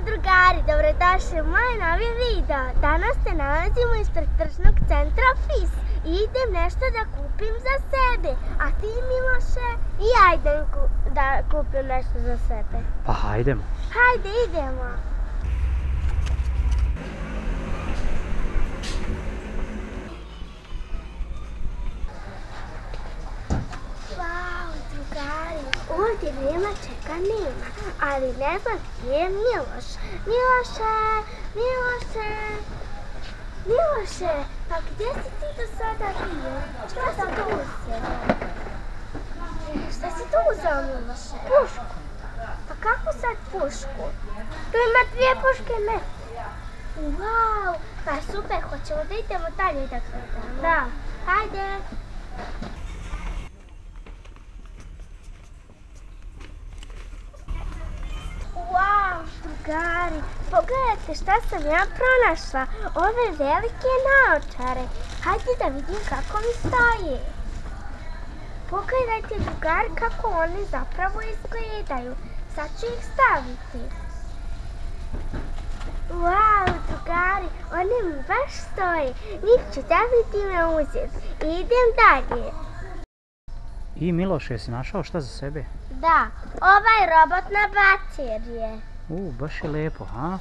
drugari, dobrodošli u moj novi video. Danas se nalazimo ispred tržnog centra FIS i idem nešto da kupim za sebe. A ti, Miloše? I ja idem da kupim nešto za sebe. Pa hajdemo. Hajde, idemo. Wow, drugari, ovdje nema čega nema, ali ne znam gdje je Miloš. Miloše, pa gdje si ti do sada bio? Šta si tu uzeo? Šta si tu uzeo, Miloše? Pušku. Pa kako sad pušku? Tu ima dvije puške, ne? Wow, pa super, hoćemo da idemo dalje da gledamo. Da, hajde. Wow, drugari, pogledajte šta sam ja pronašla, ove velike naočare. Hajde da vidim kako mi stoje. Pogledajte, drugari, kako oni zapravo izgledaju. Sad ću ih staviti. Wow, drugari, oni mi baš stoje. Njih ću definitivno uzeti. Idem dalje. I Miloš, jesi našao šta za sebe? Da, ovaj robot na baterije. Baš je lijepo, ha?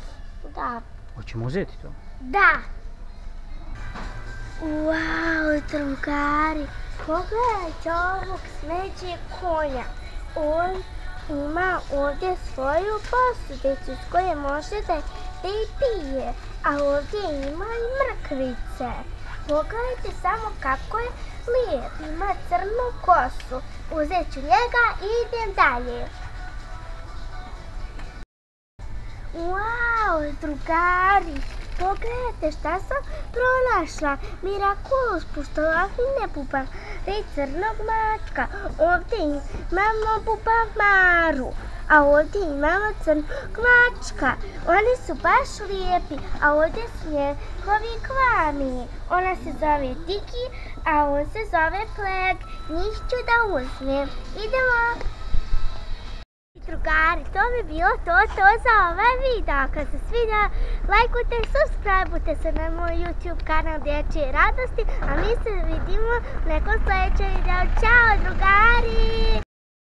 Da. Hoćemo uzeti to? Da. Wow, drugari, pogledajte ovog smeđeg konja. On ima ovdje svoju posudicu s koje možete da i pije, a ovdje ima i mrkvice. Pogledajte samo kako je lijep, ima crnu kosu. Uzet ću njega i idem dalje. Wow, drugari, pogledajte šta sam pronašla. Miraculous pustolovine bubari crnog mačka. Ovdje imamo bubamaru, a ovdje imamo crnog mačka. Oni su baš lijepi, a ovdje su njegovi klani. Ona se zove Tiki, a on se zove Pleg. Njih ću da uzmem. Idemo! Drugari, to bi bilo to za ovaj video. Ako se sviđa, lajkujte i subscribeujte se na moj YouTube kanal Dječje radosti, a mi se vidimo u nekom sljedećem videu. Ćao, drugari!